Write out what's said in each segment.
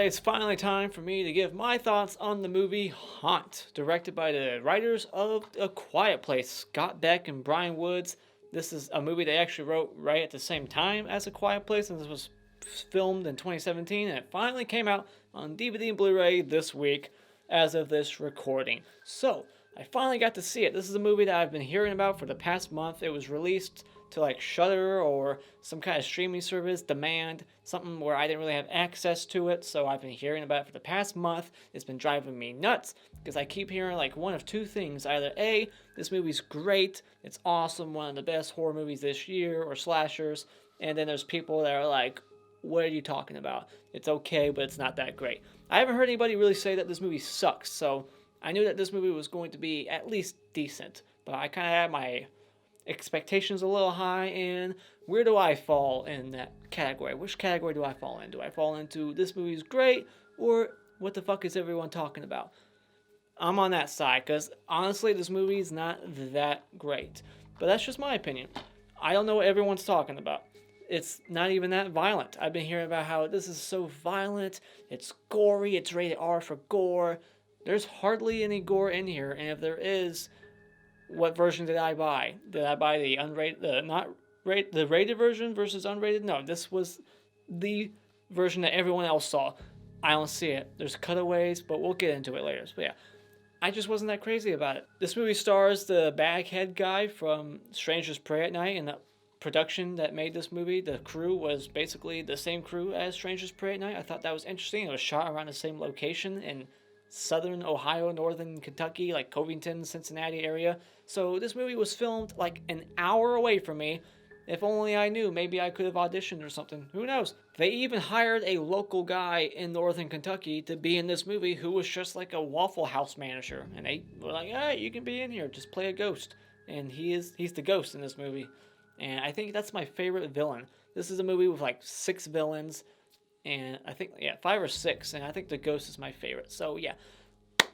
it's finally time for me to give my thoughts on the movie Haunt, directed by the writers of A Quiet Place, Scott Beck and Bryan Woods. This is a movie they actually wrote right at the same time as A Quiet Place, and this was filmed in 2017, and it finally came out on DVD and Blu-ray this week as of this recording. So, I finally got to see it. This is a movie that I've been hearing about for the past month. It was released to like Shudder or some kind of streaming service, Demand, something where I didn't really have access to it, so I've been hearing about it for the past month. It's been driving me nuts because I keep hearing like one of two things. Either A, this movie's great, it's awesome, one of the best horror movies this year, or slashers, and then there's people that are like, what are you talking about? It's okay, but it's not that great. I haven't heard anybody really say that this movie sucks, so I knew that this movie was going to be at least decent, but I kind of had my expectations a little high, and where do I fall in that category? Which category do I fall in? Do I fall into this movie's great, or what the fuck is everyone talking about? I'm on that side, because honestly, this movie is not that great. But that's just my opinion. I don't know what everyone's talking about. It's not even that violent. I've been hearing about how this is so violent, it's gory, it's rated R for gore. There's hardly any gore in here, and if there is, what version did I buy? Did I buy the unrated, the rated version versus unrated? No, this was the version that everyone else saw. I don't see it. There's cutaways, but we'll get into it later. But yeah, I just wasn't that crazy about it. This movie stars the baghead guy from Strangers Pray at Night, and the production that made this movie, the crew was basically the same crew as Strangers Pray at Night. I thought that was interesting. It was shot around the same location in southern Ohio, northern Kentucky, like Covington, Cincinnati area. So this movie was filmed like an hour away from me. If only I knew, maybe I could have auditioned or something. Who knows? They even hired a local guy in northern Kentucky to be in this movie who was just like a Waffle House manager. And they were like, hey, you can be in here, just play a ghost. And he's the ghost in this movie. And I think that's my favorite villain. This is a movie with like 6 villains. And I think, 5 or 6. And I think the ghost is my favorite. So yeah.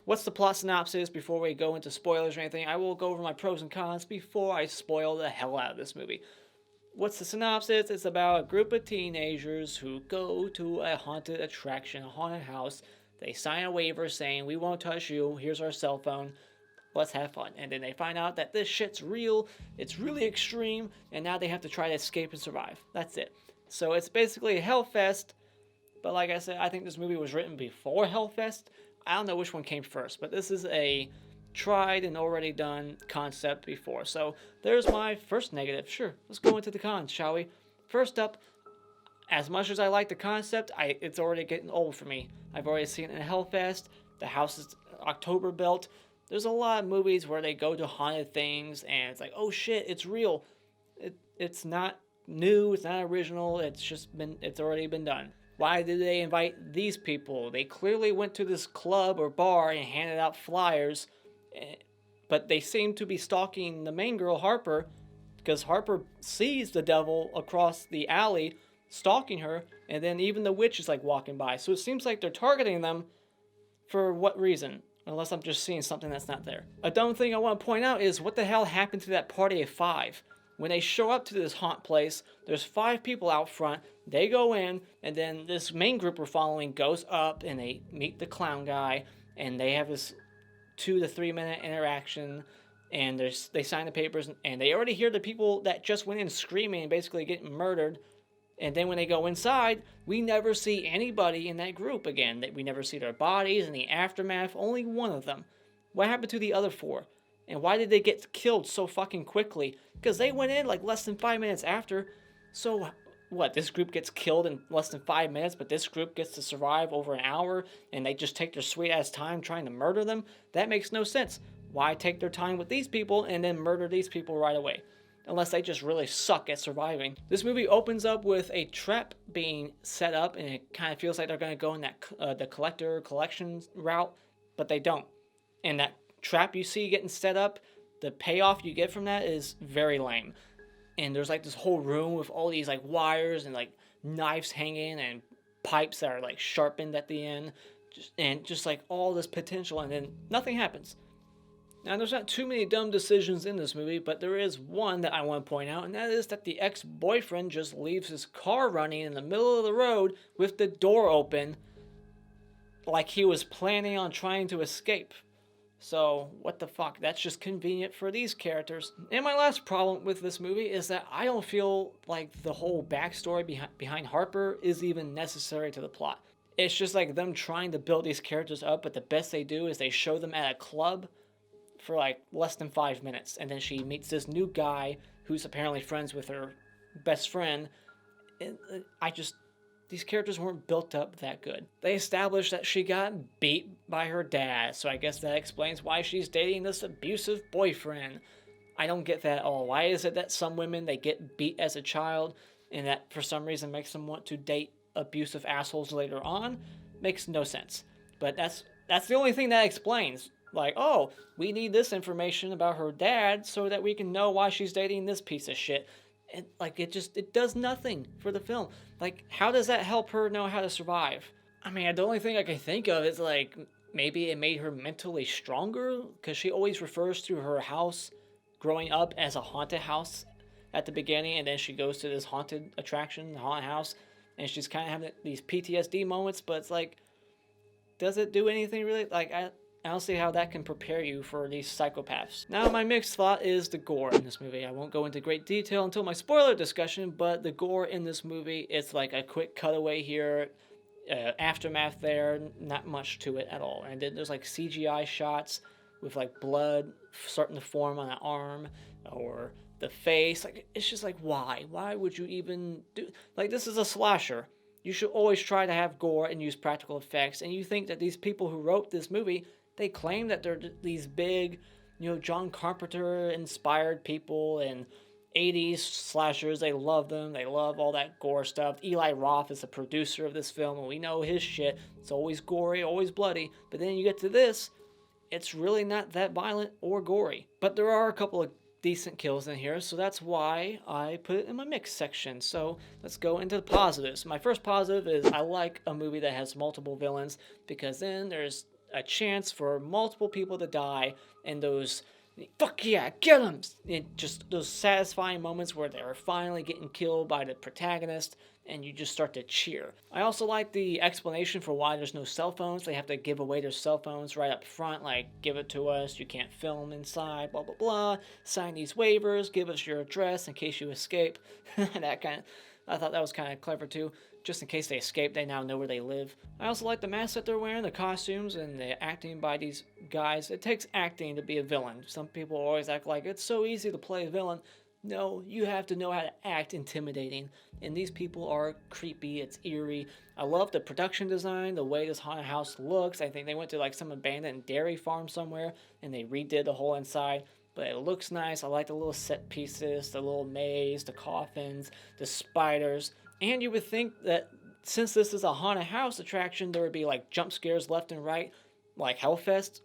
What's the plot synopsis before we go into spoilers or anything? I will go over my pros and cons before I spoil the hell out of this movie. What's the synopsis? It's about a group of teenagers who go to a haunted attraction, a haunted house. They sign a waiver saying, we won't touch you, here's our cell phone, let's have fun. And then they find out that this shit's real, it's really extreme, and now they have to try to escape and survive. That's it. So it's basically a Hellfest, but like I said, I think this movie was written before Hellfest. I don't know which one came first, but this is a tried and already done concept before. So there's my first negative. Sure, let's go into the cons, shall we? First up, as much as I like the concept, it's already getting old for me. I've already seen it in Hellfest. The house is October built. There's a lot of movies where they go to haunted things and it's like, oh shit, it's real. It's not new, it's not original, it's already been done. Why did they invite these people? They clearly went to this club or bar and handed out flyers, but they seem to be stalking the main girl, Harper, because Harper sees the devil across the alley stalking her, and then even the witch is like walking by. So it seems like they're targeting them for what reason? Unless I'm just seeing something that's not there. A dumb thing I want to point out is what the hell happened to that party of 5? When they show up to this haunt place, there's 5 people out front. They go in, and then this main group we're following goes up, and they meet the clown guy, and they have this 2 to 3 minute interaction, and they sign the papers, and they already hear the people that just went in screaming and basically getting murdered. And then when they go inside, we never see anybody in that group again. We never see their bodies in the aftermath, only one of them. What happened to the other 4? And why did they get killed so fucking quickly? Because they went in like less than 5 minutes after. So what, this group gets killed in less than 5 minutes, but this group gets to survive over an hour, and they just take their sweet ass time trying to murder them? That makes no sense. Why take their time with these people and then murder these people right away? Unless they just really suck at surviving. This movie opens up with a trap being set up, and it kind of feels like they're going to go in that the collection route, but they don't. And that trap you see getting set up, the payoff you get from that is very lame. And there's like this whole room with all these like wires and like knives hanging and pipes that are like sharpened at the end, just like all this potential, and then nothing happens. Now, there's not too many dumb decisions in this movie, but there is one that I want to point out, and that is that the ex-boyfriend just leaves his car running in the middle of the road with the door open like he was planning on trying to escape. So, what the fuck? That's just convenient for these characters. And my last problem with this movie is that I don't feel like the whole backstory behind Harper is even necessary to the plot. It's just like them trying to build these characters up, but the best they do is they show them at a club for like less than 5 minutes, and then she meets this new guy who's apparently friends with her best friend. And these characters weren't built up that good. They established that she got beat by her dad, so I guess that explains why she's dating this abusive boyfriend. I don't get that at all. Why is it that some women, they get beat as a child, and that for some reason makes them want to date abusive assholes later on? Makes no sense. But that's the only thing that explains. Like, oh, we need this information about her dad so that we can know why she's dating this piece of shit. And like, it does nothing for the film. Like, how does that help her know how to survive? I mean, the only thing I can think of is like, maybe it made her mentally stronger, because she always refers to her house growing up as a haunted house at the beginning, and then she goes to this haunted attraction, the haunted house, and she's kind of having these PTSD moments, but it's like, does it do anything really? Like, I don't see how that can prepare you for these psychopaths. Now, my mixed thought is the gore in this movie. I won't go into great detail until my spoiler discussion, but the gore in this movie, it's like a quick cutaway here, aftermath there, not much to it at all. And then there's like CGI shots with like blood starting to form on an arm or the face. Like, it's just like, why? Why would you even do... Like, this is a slasher. You should always try to have gore and use practical effects. And you think that these people who wrote this movie, they claim that they're these big, John Carpenter-inspired people and 80s slashers. They love them. They love all that gore stuff. Eli Roth is the producer of this film, and we know his shit. It's always gory, always bloody. But then you get to this, it's really not that violent or gory. But there are a couple of decent kills in here, so that's why I put it in my mix section. So let's go into the positives. My first positive is I like a movie that has multiple villains, because then there's a chance for multiple people to die, and those fuck yeah, get them! Just those satisfying moments where they're finally getting killed by the protagonist, and you just start to cheer. I also like the explanation for why there's no cell phones. They have to give away their cell phones right up front, like, give it to us, you can't film inside, blah blah blah, sign these waivers, give us your address in case you escape. I thought that was kind of clever too. Just in case they escape, they now know where they live. I also like the masks that they're wearing, the costumes, and the acting by these guys. It takes acting to be a villain. Some people always act like it's so easy to play a villain. No, you have to know how to act intimidating. And these people are creepy, it's eerie. I love the production design, the way this haunted house looks. I think they went to like some abandoned dairy farm somewhere, and they redid the whole inside. But it looks nice. I like the little set pieces, the little maze, the coffins, the spiders. And you would think that since this is a haunted house attraction, there would be like jump scares left and right, like Hellfest.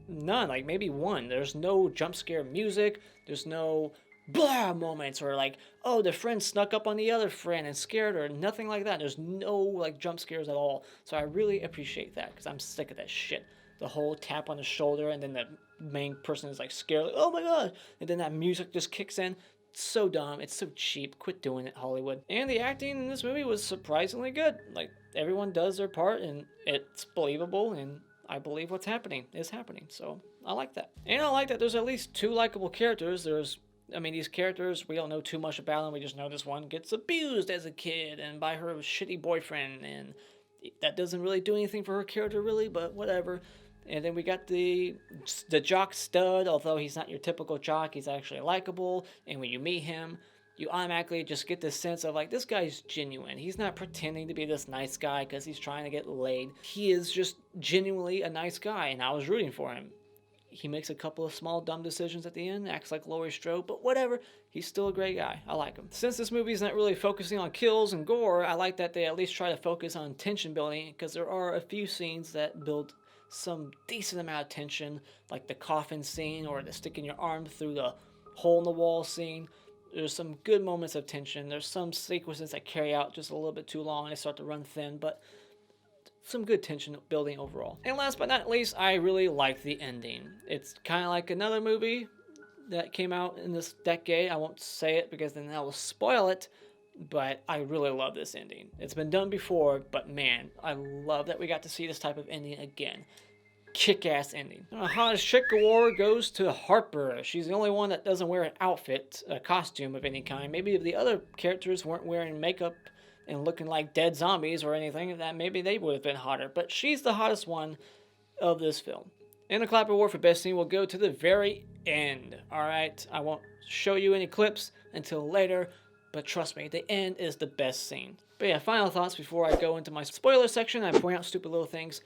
None, like maybe one. There's no jump scare music. There's no blah moments or like, oh, the friend snuck up on the other friend and scared her. Nothing like that. There's no like jump scares at all. So I really appreciate that, because I'm sick of that shit. The whole tap on the shoulder, and then the main person is like scared, like, oh my god, and then that music just kicks in. It's so dumb. It's so cheap. Quit doing it, Hollywood. And the acting in this movie was surprisingly good. Like, everyone does their part, and it's believable, and I believe what's happening is happening. So I like that. And I like that there's at least 2 likable characters. These characters, we don't know too much about them. We just know this one gets abused as a kid and by her shitty boyfriend, and that doesn't really do anything for her character, really, but whatever. And then we got the jock stud. Although he's not your typical jock, he's actually likable. And when you meet him, you automatically just get this sense of like, this guy's genuine. He's not pretending to be this nice guy because he's trying to get laid. He is just genuinely a nice guy, and I was rooting for him. He makes a couple of small dumb decisions at the end, acts like Laurie Strode, but whatever. He's still a great guy. I like him. Since this movie is not really focusing on kills and gore, I like that they at least try to focus on tension building, because there are a few scenes that build some decent amount of tension, like the coffin scene or the sticking your arm through the hole in the wall scene. There's some good moments of tension. There's some sequences that carry out just a little bit too long and they start to run thin, but some good tension building overall. And last but not least, I really like the ending. It's kind of like another movie that came out in this decade. I won't say it because then that will spoil it, but I really love this ending. It's been done before, but man, I love that we got to see this type of ending again. Kick-ass ending. Hottest chick award goes to Harper. She's the only one that doesn't wear an outfit, a costume of any kind. Maybe if the other characters weren't wearing makeup and looking like dead zombies or anything, that maybe they would have been hotter. But she's the hottest one of this film. And the clap award for best scene will go to the very end. Alright, I won't show you any clips until later, but trust me, the end is the best scene. But yeah, final thoughts before I go into my spoiler section. I point out stupid little things.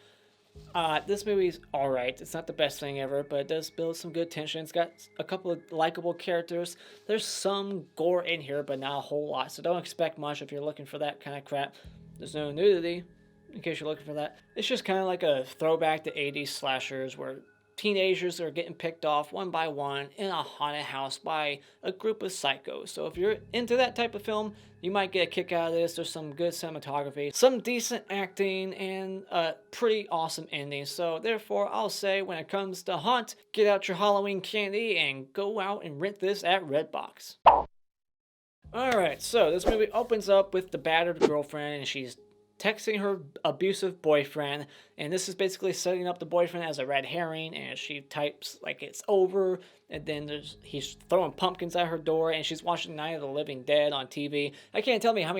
This movie's alright. It's not the best thing ever, but it does build some good tension. It's got a couple of likable characters. There's some gore in here, but not a whole lot. So don't expect much if you're looking for that kind of crap. There's no nudity, in case you're looking for that. It's just kind of like a throwback to 80s slashers where teenagers are getting picked off one by one in a haunted house by a group of psychos. So if you're into that type of film, you might get a kick out of this. There's some good cinematography, some decent acting, and a pretty awesome ending. So therefore, I'll say when it comes to Haunt, get out your Halloween candy and go out and rent this at Redbox. Alright, so this movie opens up with the battered girlfriend, and she's texting her abusive boyfriend, and this is basically setting up the boyfriend as a red herring, and she types like it's over, and then he's throwing pumpkins at her door, and she's watching Night of the Living Dead on TV. I can't tell me how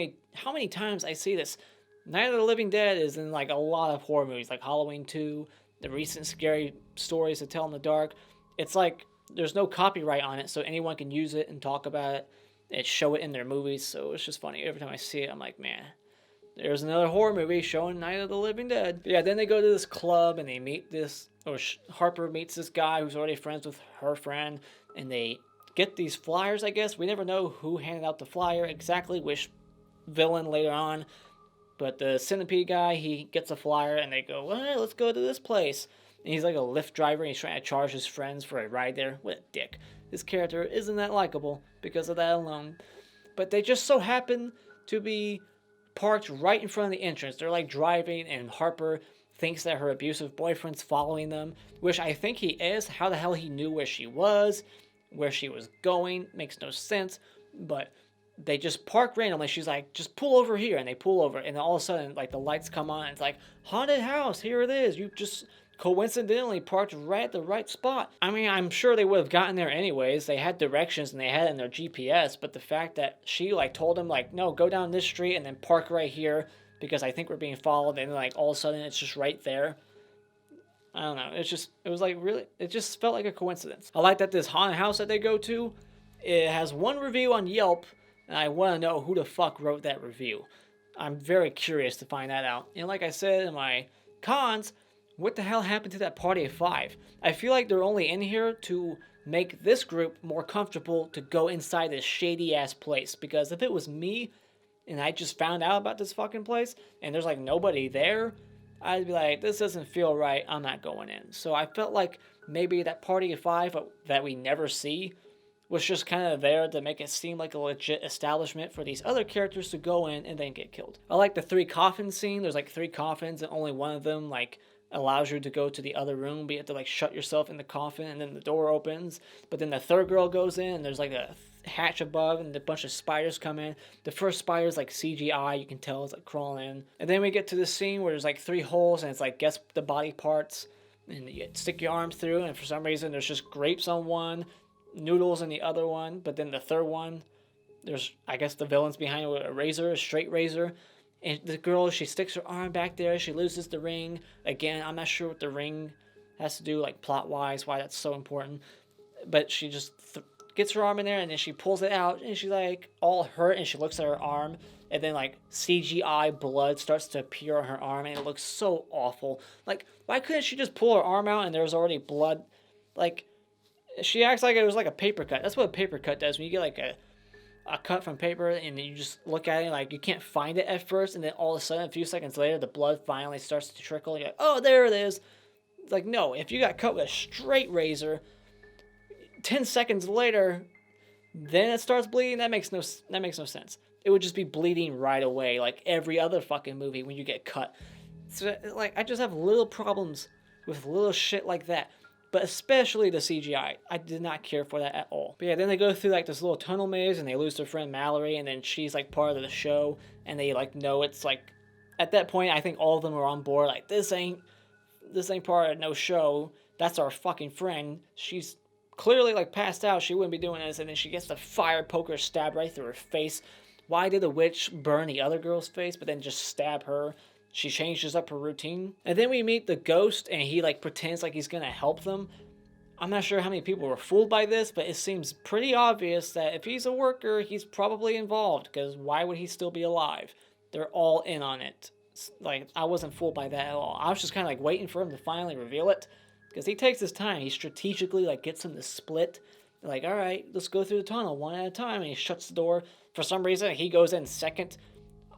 many times I see this. Night of the Living Dead is in like a lot of horror movies, like Halloween 2, the recent Scary Stories to Tell in the Dark. It's like there's no copyright on it, so anyone can use it and talk about it and show it in their movies, so it's just funny. Every time I see it, I'm like, man, there's another horror movie showing Night of the Living Dead. But yeah, then they go to this club and they meet this, or Harper meets this guy who's already friends with her friend, and they get these flyers, I guess. We never know who handed out the flyer exactly, which villain later on. But the centipede guy, he gets a flyer and they go, well, let's go to this place. And he's like a Lyft driver and he's trying to charge his friends for a ride there. What a dick. This character isn't that likable because of that alone. But they just so happen to be parked right in front of the entrance. They're like driving, and Harper thinks that her abusive boyfriend's following them, which I think he is. How the hell he knew where she was going, makes no sense. But they just park randomly. She's like, just pull over here, and they pull over, and then all of a sudden, like, the lights come on, and it's like, haunted house, here it is. You just coincidentally parked right at the right spot. I mean, I'm sure they would have gotten there anyways. They had directions and they had it in their GPS, but the fact that she like told them like, no, go down this street and then park right here because I think we're being followed, and like all of a sudden it's just right there. I don't know. It was like really, it just felt like a coincidence. I like that this haunted house that they go to, it has one review on Yelp, and I want to know who the fuck wrote that review. I'm very curious to find that out. And like I said in my cons, what the hell happened to that party of 5? I feel like they're only in here to make this group more comfortable to go inside this shady-ass place. Because if it was me, and I just found out about this fucking place, and there's like nobody there, I'd be like, this doesn't feel right, I'm not going in. So I felt like maybe that party of 5 that we never see was just kind of there to make it seem like a legit establishment for these other characters to go in and then get killed. I like the 3 coffin scene. There's like 3 coffins, and only one of them like allows you to go to the other room, but you have to like shut yourself in the coffin, and then the door opens. But then the third girl goes in, and there's like a hatch above, and a bunch of spiders come in. The first spider's like CGI, you can tell it's like crawling in. And then we get to this scene where there's like 3 holes, and it's like guess the body parts, and you stick your arm through, and for some reason there's just grapes on one, noodles in the other one. But then the third one, there's, I guess the villain's behind it with a razor, a straight razor. And the girl, she sticks her arm back there. She loses the ring. Again, I'm not sure what the ring has to do, like, plot-wise, why that's so important. But she just gets her arm in there, and then she pulls it out, and she's, like, all hurt, and she looks at her arm. And then, like, CGI blood starts to appear on her arm, and it looks so awful. Like, why couldn't she just pull her arm out, and there was already blood? Like, she acts like it was, like, a paper cut. That's what a paper cut does. When you get, like, a cut from paper, and you just look at it like you can't find it at first, and then all of a sudden a few seconds later the blood finally starts to trickle. You're like, oh, there it is. It's like, no, if you got cut with a straight razor 10 seconds later then it starts bleeding, that makes no sense. It would just be bleeding right away like every other fucking movie when you get cut. So like, I just have little problems with little shit like that. but especially the CGI. I did not care for that at all. But yeah, then they go through like this little tunnel maze and they lose their friend Mallory, and then she's like part of the show, and they like know it's like, at that point I think all of them are on board, like this ain't part of no show. That's our fucking friend. She's clearly like passed out. She wouldn't be doing this, and then she gets the fire poker stabbed right through her face. Why did the witch burn the other girl's face, but then just stab her? She changes up her routine. And then we meet the ghost, and he like pretends like he's gonna help them. I'm not sure how many people were fooled by this, but it seems pretty obvious that if he's a worker, he's probably involved, because why would he still be alive? They're all in on it. Like, I wasn't fooled by that at all. I was just kind of like waiting for him to finally reveal it, because he takes his time. He strategically like gets them to split. They're like, all right, let's go through the tunnel one at a time, and he shuts the door. For some reason, he goes in second.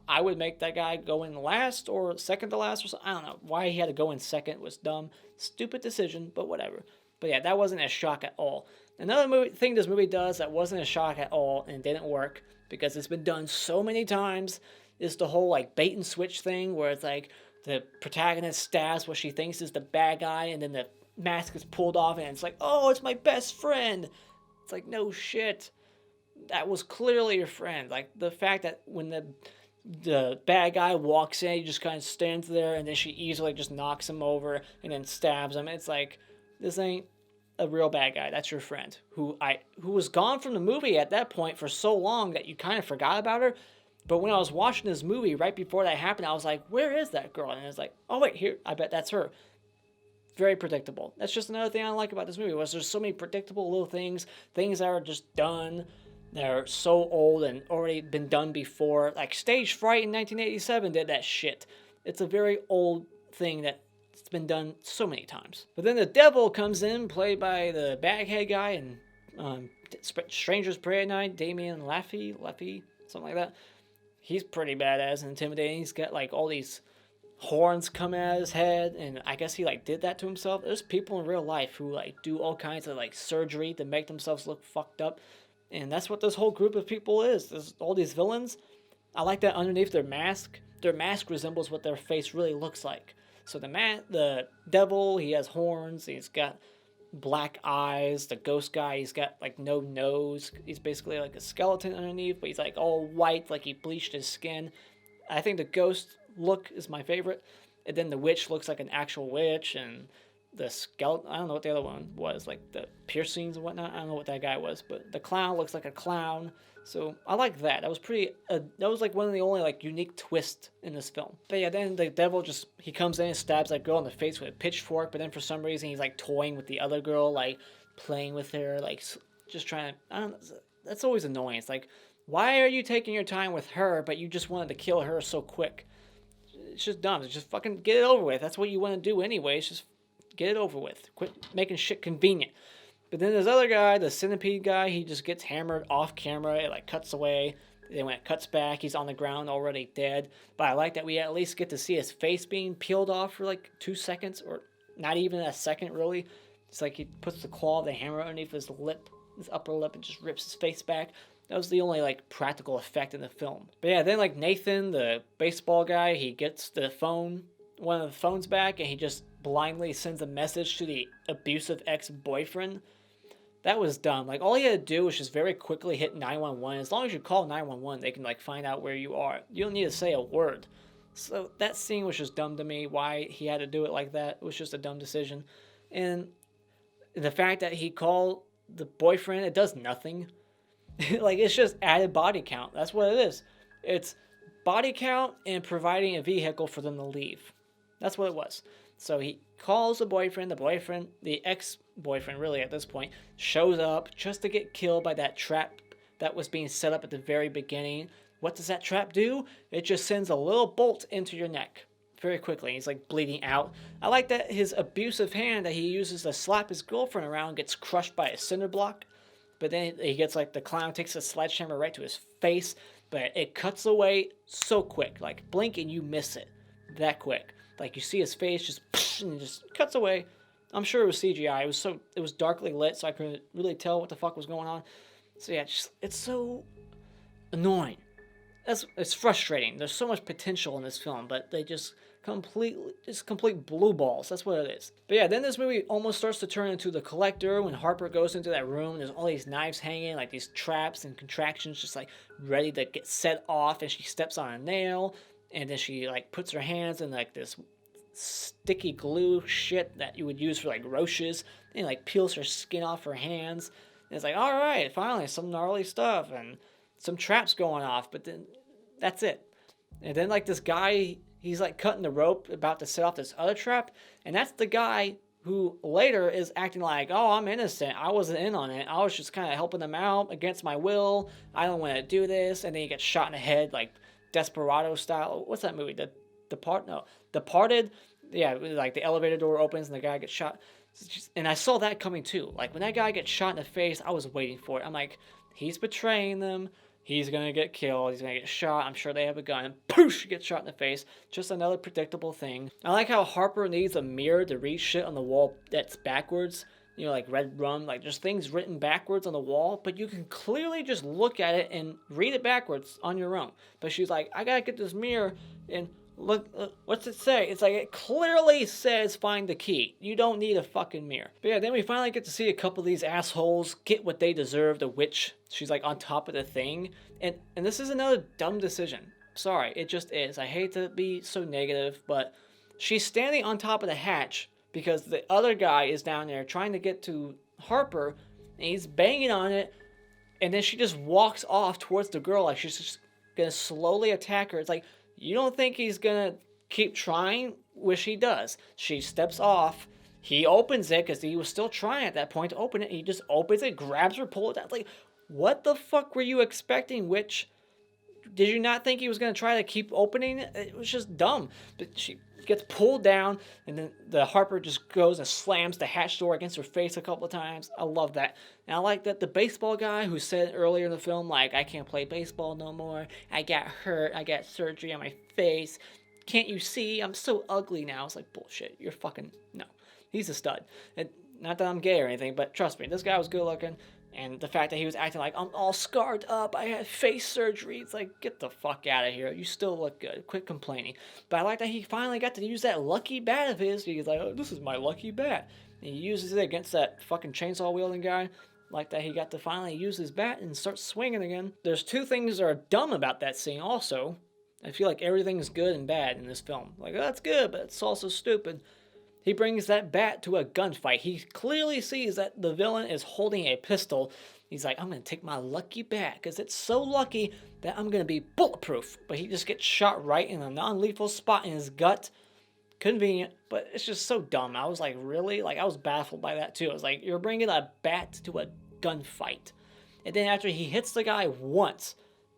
I would make that guy go in last or second to last or something. I don't know. Why he had to go in second was dumb. Stupid decision, but whatever. But yeah, that wasn't a shock at all. Another thing this movie does that wasn't a shock at all and didn't work, because it's been done so many times, is the whole like bait and switch thing, where it's like the protagonist stabs what she thinks is the bad guy, and then the mask is pulled off and it's like, oh, it's my best friend. It's like, no shit. That was clearly your friend. Like, the fact that when the bad guy walks in, he just kind of stands there, and then she easily just knocks him over and then stabs him. It's like, this ain't a real bad guy. That's your friend, who was gone from the movie at that point for so long that you kind of forgot about her. But when I was watching this movie right before that happened, I was like, where is that girl? And it's like, oh wait, here, I bet that's her. Very predictable. That's just another thing I like about this movie, was there's so many predictable little things that are just done. They're so old and already been done before. Like Stage Fright in 1987 did that shit. It's a very old thing that's been done so many times. But then the devil comes in, played by the baghead guy in Strangers Prey at Night, Damien Maffei, something like that. He's pretty badass and intimidating. He's got like all these horns coming out of his head, and I guess he like did that to himself. There's people in real life who like do all kinds of like surgery to make themselves look fucked up. And that's what this whole group of people is. There's all these villains. I like that underneath their mask resembles what their face really looks like. So the devil, he has horns. He's got black eyes. The ghost guy, he's got like no nose. He's basically like a skeleton underneath, but he's like all white, like he bleached his skin. I think the ghost look is my favorite. And then the witch looks like an actual witch, and the skeleton, I don't know what the other one was, like the piercings and whatnot. I don't know what that guy was, but the clown looks like a clown. So I like that. That was pretty. That was like one of the only like unique twists in this film. But yeah, then the devil he comes in and stabs that girl in the face with a pitchfork. But then for some reason he's like toying with the other girl, like playing with her, like just trying to. I don't know. That's always annoying. It's like, why are you taking your time with her, but you just wanted to kill her so quick? It's just dumb. It's just fucking get it over with. That's what you want to do anyway. It's just get it over with. Quit making shit convenient. But then this other guy, the centipede guy, he just gets hammered off camera. It like cuts away. Then when it cuts back, he's on the ground already dead. But I like that we at least get to see his face being peeled off for like 2 seconds, or not even a second really. It's like he puts the claw of the hammer underneath his lip, his upper lip, and just rips his face back. That was the only like practical effect in the film. But yeah, then like Nathan, the baseball guy, he gets the phone, one of the phones back, and he just blindly sends a message to the abusive ex-boyfriend. That was dumb. Like, all he had to do was just very quickly hit 911. As long as you call 911, they can like find out where you are. You don't need to say a word. So that scene was just dumb to me. Why he had to do it like that, it was just a dumb decision. And the fact that he called the boyfriend, it does nothing. Like, it's just added body count. That's what it is. It's body count and providing a vehicle for them to leave. That's what it was. So he calls the boyfriend, the ex-boyfriend really at this point, shows up just to get killed by that trap that was being set up at the very beginning. What does that trap do? It just sends a little bolt into your neck very quickly. He's like bleeding out. I like that his abusive hand that he uses to slap his girlfriend around gets crushed by a cinder block. But then he gets like, the clown takes a sledgehammer right to his face, but it cuts away so quick. Like, blink and you miss it that quick. Like, you see his face just, and it just cuts away. I'm sure it was CGI. It was darkly lit, so I couldn't really tell what the fuck was going on. So yeah, it's so annoying. It's frustrating. There's so much potential in this film, but they just complete blue balls. That's what it is. But yeah, then this movie almost starts to turn into The Collector when Harper goes into that room. There's all these knives hanging, like these traps and contractions just like ready to get set off, and she steps on a nail, and then she like puts her hands in like this sticky glue shit that you would use for like roaches, and like peels her skin off her hands. And it's like, all right, finally some gnarly stuff and some traps going off, but then that's it. And then like this guy, he's like cutting the rope about to set off this other trap, and that's the guy who later is acting like, oh, I'm innocent, I wasn't in on it, I was just kind of helping them out against my will, I don't want to do this. And then he gets shot in the head like Desperado style. What's that movie? Departed. Yeah, like the elevator door opens and the guy gets shot. And I saw that coming too. Like when that guy gets shot in the face, I was waiting for it. I'm like, he's betraying them. He's going to get killed. He's going to get shot. I'm sure they have a gun. And poosh, he gets shot in the face. Just another predictable thing. I like how Harper needs a mirror to read shit on the wall that's backwards. You know, like red rum, like there's things written backwards on the wall, but you can clearly just look at it and read it backwards on your own. But she's like, I got to get this mirror and look, what's it say? It's like, it clearly says find the key. You don't need a fucking mirror. But yeah, then we finally get to see a couple of these assholes get what they deserve. The witch, she's like on top of the thing. And this is another dumb decision. Sorry, it just is. I hate to be so negative, but she's standing on top of the hatch because the other guy is down there trying to get to Harper, and he's banging on it, and then she just walks off towards the girl like she's just gonna slowly attack her. It's like, you don't think he's gonna keep trying? Wish he does. She steps off. He opens it because he was still trying at that point to open it. He just opens it, grabs her, pulls it down. It's like, what the fuck were you expecting, witch? Did you not think he was gonna try to keep opening it? It was just dumb. But she gets pulled down, and then the Harper just goes and slams the hatch door against her face a couple of times. I love that. And I like that the baseball guy who said earlier in the film, like, I can't play baseball no more. I got hurt. I got surgery on my face. Can't you see? I'm so ugly now. It's like, bullshit. You're fucking... No. He's a stud. And not that I'm gay or anything, but trust me, this guy was good looking. And the fact that he was acting like, I'm all scarred up, I had face surgery. It's like, get the fuck out of here. You still look good. Quit complaining. But I like that he finally got to use that lucky bat of his. He's like, oh, this is my lucky bat. And he uses it against that fucking chainsaw wielding guy. Like that he got to finally use his bat and start swinging again. There's two things that are dumb about that scene also. I feel like everything's good and bad in this film. Like, oh, that's good, but it's also stupid. He brings that bat to a gunfight. He clearly sees that the villain is holding a pistol. He's like, I'm going to take my lucky bat because it's so lucky that I'm going to be bulletproof. But he just gets shot right in a non-lethal spot in his gut. Convenient, but it's just so dumb. I was like, really? Like, I was baffled by that too. I was like, you're bringing a bat to a gunfight. And then after he hits the guy once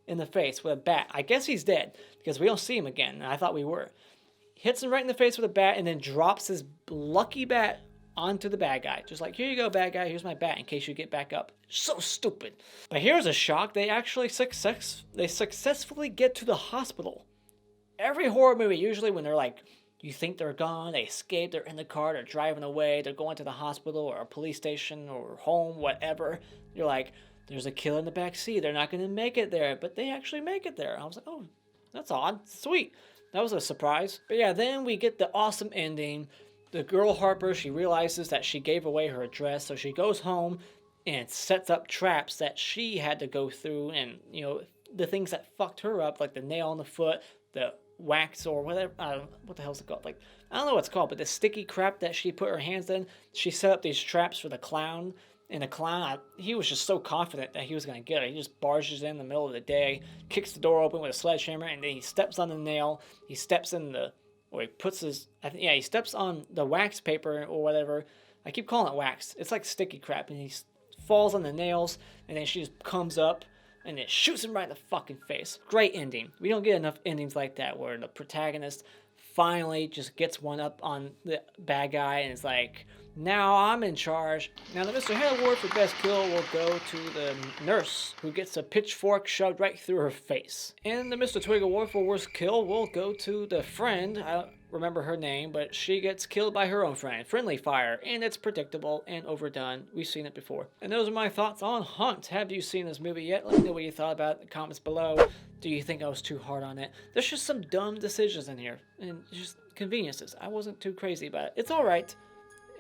in the face with a bat, I guess he's dead because we don't see him again. And I thought we were. Hits him right in the face with a bat and then drops his lucky bat onto the bad guy. Just like, here you go, bad guy. Here's my bat in case you get back up. So stupid. But here's a shock. They actually successfully get to the hospital. Every horror movie, usually when they're like, you think they're gone, they escape, they're in the car, they're driving away, they're going to the hospital or a police station or home, whatever. You're like, there's a killer in the back seat. They're not going to make it there. But they actually make it there. I was like, oh, that's odd. Sweet. That was a surprise. But yeah, then we get the awesome ending. The girl Harper, she realizes that she gave away her address, so she goes home and sets up traps that she had to go through, and, you know, the things that fucked her up, like the nail in the foot, the wax or whatever, what the hell's it called? Like, I don't know what it's called, but the sticky crap that she put her hands in, she set up these traps for the clown. And the clown, he was just so confident that he was going to get it. He just barges in the middle of the day, kicks the door open with a sledgehammer, and then he steps on the nail. He steps in the, or he puts his, he steps on the wax paper or whatever. I keep calling it wax. It's like sticky crap. And he falls on the nails, and then she just comes up, and it shoots him right in the fucking face. Great ending. We don't get enough endings like that where the protagonist finally just gets one up on the bad guy and is like, now I'm in charge. Now the Mr. Head Award for Best Kill will go to the nurse who gets a pitchfork shoved right through her face. And the Mr. Twig Award for Worst Kill will go to the friend. remember her name, but she gets killed by her own friend, Friendly Fire, and it's predictable and overdone. We've seen it before. And those are my thoughts on Hunt. Have you seen this movie yet? Let me know what you thought about it in the comments below. Do you think I was too hard on it? There's just some dumb decisions in here, and just conveniences. I wasn't too crazy about it. It's alright.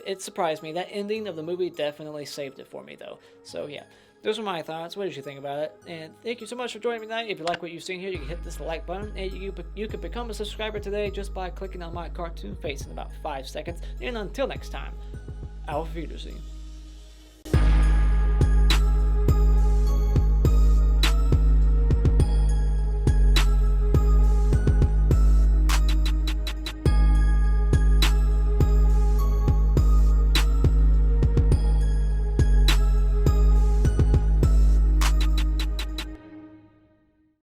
It surprised me. That ending of the movie definitely saved it for me, though. So, yeah. Those are my thoughts. What did you think about it? And thank you so much for joining me tonight. If you like what you've seen here, you can hit this like button. And you can become a subscriber today just by clicking on my cartoon face in about 5 seconds. And until next time, auf Wiedersehen.